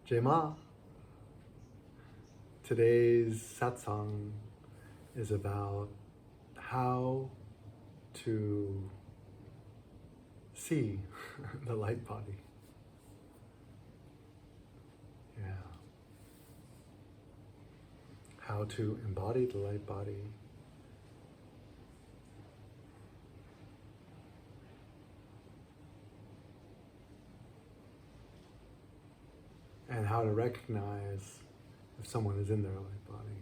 Jema. Today's satsang is about how to see the light body. Yeah. How to embody the light body. And how to recognize if someone is in their light body.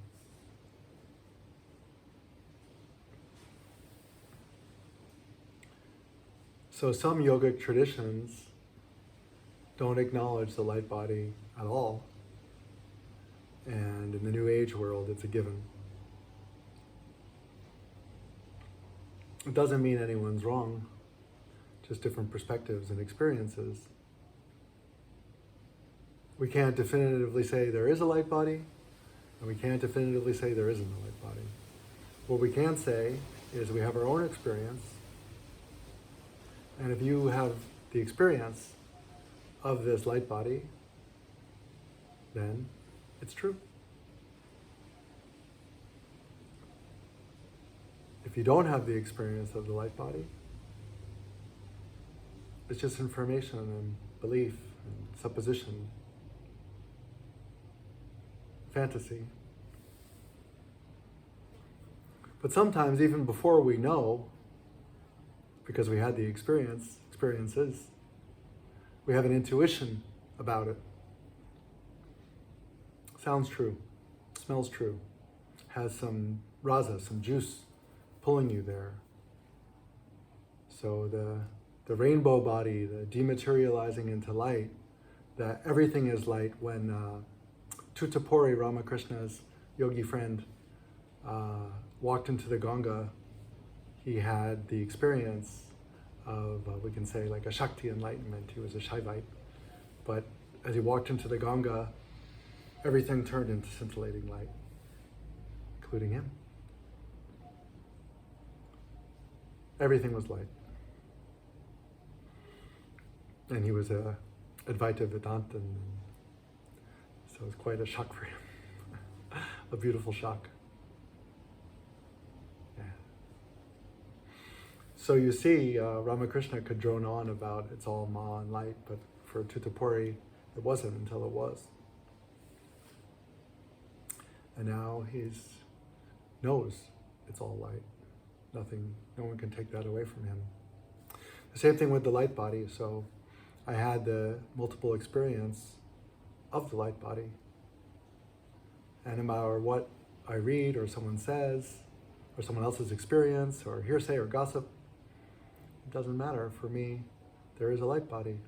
So some yogic traditions don't acknowledge the light body at all. And in the New Age world, it's a given. It doesn't mean anyone's wrong, just different perspectives and experiences. We can't definitively say there is a light body, and we can't definitively say there isn't a light body. What we can say is we have our own experience, and if you have the experience of this light body, then it's true. If you don't have the experience of the light body, it's just information and belief and supposition, fantasy. But sometimes even before we know, because we had the experiences, we have an intuition about it. Sounds true, smells true, has some rasa, some juice pulling you there. So the rainbow body, the dematerializing into light, that everything is light. When Tutapori, Ramakrishna's yogi friend, walked into the Ganga, he had the experience of, we can say, like a Shakti enlightenment. He was a Shaivite. But as he walked into the Ganga, everything turned into scintillating light, including him. Everything was light. And he was a Advaita Vedantan, so it was quite a shock for him. A beautiful shock. Yeah. So you see, Ramakrishna could drone on about it's all Ma and light, but for Tutapori, it wasn't until it was. And now he knows it's all light. No one can take that away from him. The same thing with the light body. So I had the multiple experience of the light body. And no matter what I read or someone says, or someone else's experience, or hearsay or gossip, it doesn't matter. For me, there is a light body.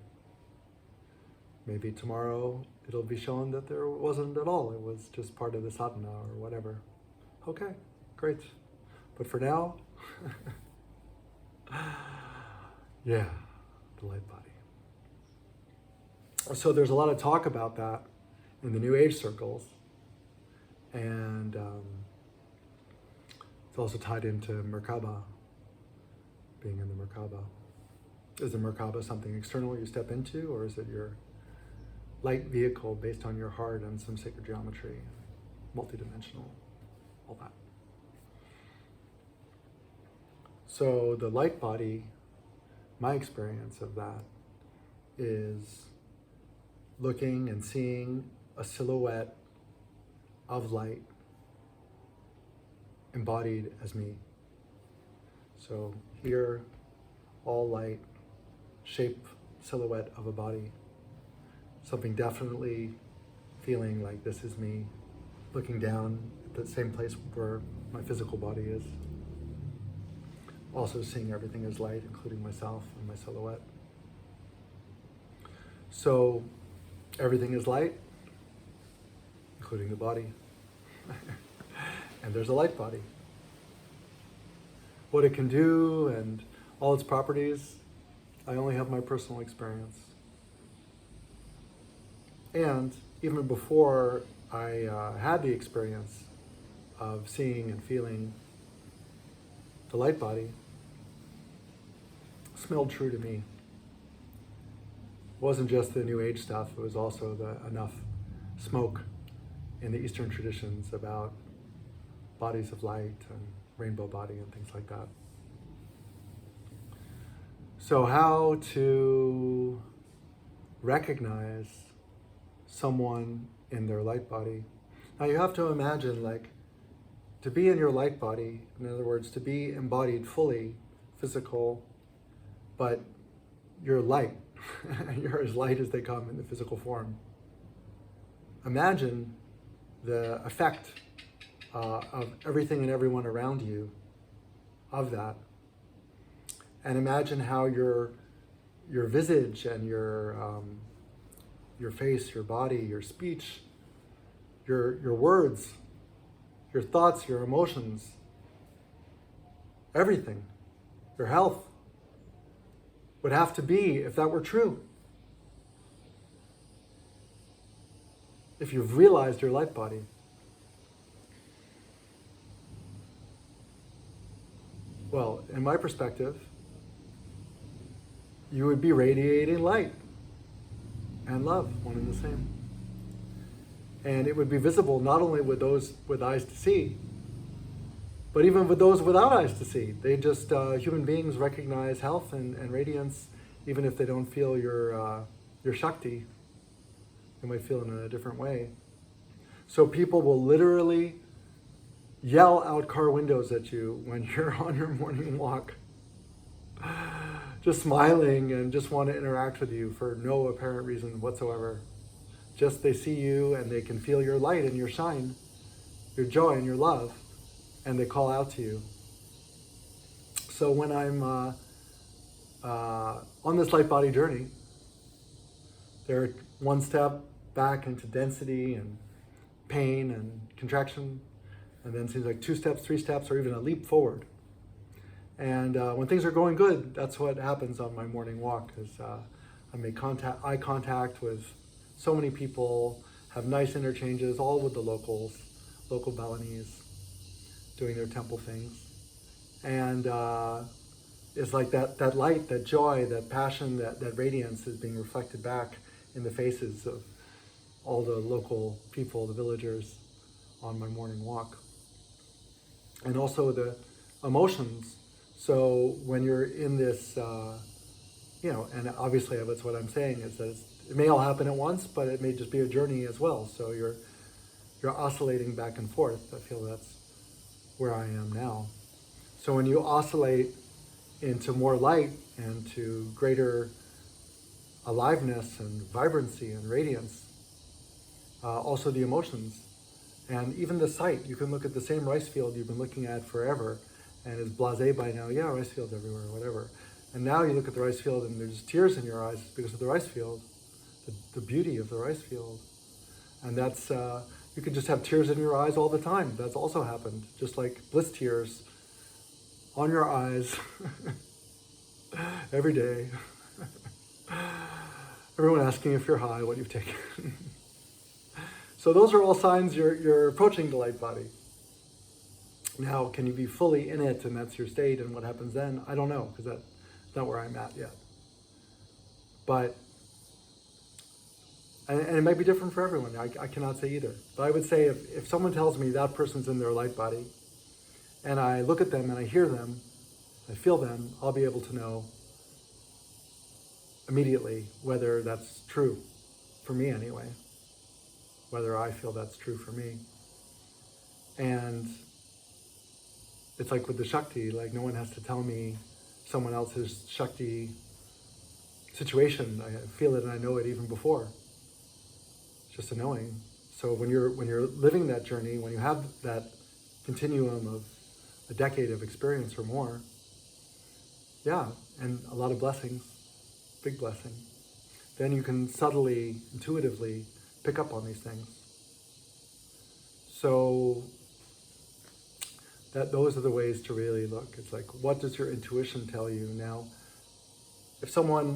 Maybe tomorrow it'll be shown that there wasn't at all. It was just part of the sadhana or whatever. Okay, great. But for now, yeah, the light body. So there's a lot of talk about that in the New Age circles. And it's also tied into Merkaba, being in the Merkaba. Is the Merkaba something external you step into, or is it your light vehicle based on your heart and some sacred geometry, multidimensional, all that? So the light body, my experience of that is looking and seeing a silhouette of light embodied as me. So here, all light, shape, silhouette of a body. Something definitely feeling like this is me, looking down at the same place where my physical body is. Also seeing everything as light, including myself and my silhouette. So everything is light, including the body. And there's a light body. What it can do and all its properties, I only have my personal experience. And even before I had the experience of seeing and feeling the light body, smelled true to me. It wasn't just the New Age stuff, it was also enough smoke in the Eastern traditions about bodies of light and rainbow body and things like that. So how to recognize someone in their light body? Now you have to imagine, like, to be in your light body, in other words, to be embodied fully, physical, but you're light. You're as light as they come in the physical form. Imagine the effect of everything and everyone around you of that. And imagine how your visage and your face, your body, your speech, your words, your thoughts, your emotions, everything, your health would have to be if that were true. If you've realized your light body. Well, in my perspective, you would be radiating light and love, one and the same. And it would be visible not only with those with eyes to see, but even with those without eyes to see. They just, human beings recognize health and radiance, even if they don't feel your Shakti. They might feel it in a different way. So people will literally yell out car windows at you when you're on your morning walk, just smiling and just want to interact with you for no apparent reason whatsoever. Just they see you and they can feel your light and your shine, your joy and your love, and they call out to you. So when I'm on this light body journey, they're one step back into density and pain and contraction, and then it seems like 2 steps, 3 steps, or even a leap forward. And when things are going good, that's what happens on my morning walk, is I make eye contact with so many people, have nice interchanges, all with the local Balinese, doing their temple things. And it's like that light, that joy, that passion, that radiance is being reflected back in the faces of all the local people, the villagers, on my morning walk. And also the emotions. So when you're in this, and obviously that's what I'm saying, is that it may all happen at once, but it may just be a journey as well. So you're oscillating back and forth. I feel that's where I am now. So when you oscillate into more light and to greater aliveness and vibrancy and radiance, also the emotions, and even the sight. You can look at the same rice field you've been looking at forever and is blasé by now, yeah, rice fields everywhere, whatever. And now you look at the rice field and there's tears in your eyes because of the rice field, the beauty of the rice field. And that's, you could just have tears in your eyes all the time. That's also happened, just like bliss tears on your eyes every day. Everyone asking if you're high, what you've taken. So those are all signs you're approaching the light body. Now, can you be fully in it and that's your state and what happens then? I don't know, because that's not where I'm at yet. But, and it might be different for everyone. I cannot say either. But I would say if someone tells me that person's in their light body, and I look at them and I hear them, I feel them, I'll be able to know immediately whether that's true, for me anyway, whether I feel that's true for me. And it's like with the Shakti, like no one has to tell me someone else's Shakti situation. I feel it and I know it even before. It's just a knowing. So when you're living that journey, when you have that continuum of a decade of experience or more, yeah, and a lot of blessings, big blessing, then you can subtly, intuitively pick up on these things. So those are the ways to really look. It's like, what does your intuition tell you now? If someone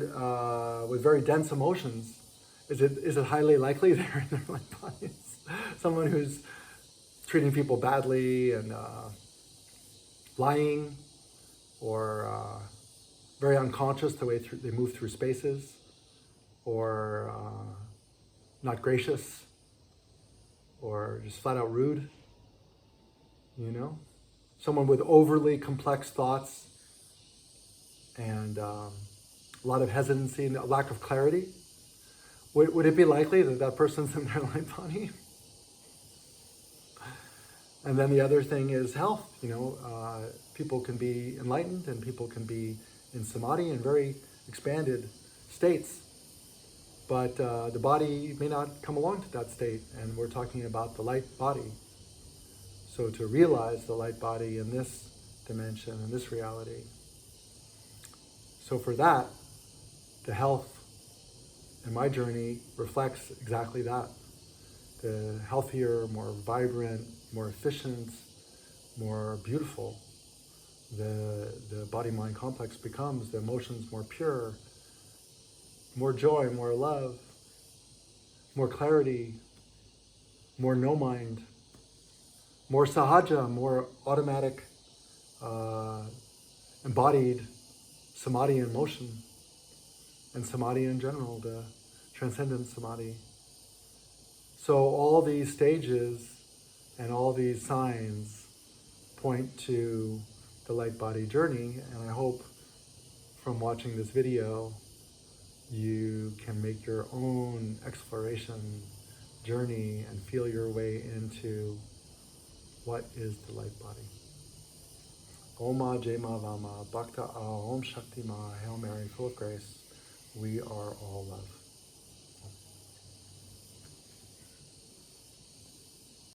with very dense emotions, is it highly likely they're in their light bodies? Someone who's treating people badly and lying, or very unconscious the way they move through spaces, or not gracious, or just flat out rude, Someone with overly complex thoughts and a lot of hesitancy and a lack of clarity. Would it be likely that that person's in their light body? And then the other thing is health. People can be enlightened and people can be in samadhi in very expanded states, but the body may not come along to that state, and we're talking about the light body. So to realize the light body in this dimension, in this reality. So for that, the health in my journey reflects exactly that. The healthier, more vibrant, more efficient, more beautiful the body-mind complex becomes, the emotions more pure, more joy, more love, more clarity, more no-mind, more sahaja, more automatic, embodied samadhi in motion, and samadhi in general, the transcendent samadhi. So all these stages and all these signs point to the light body journey, and I hope from watching this video you can make your own exploration journey and feel your way into what is the light body. Oma Jema Vama Bhakta Om Shakti Ma, Hail Mary, full of grace, we are all love.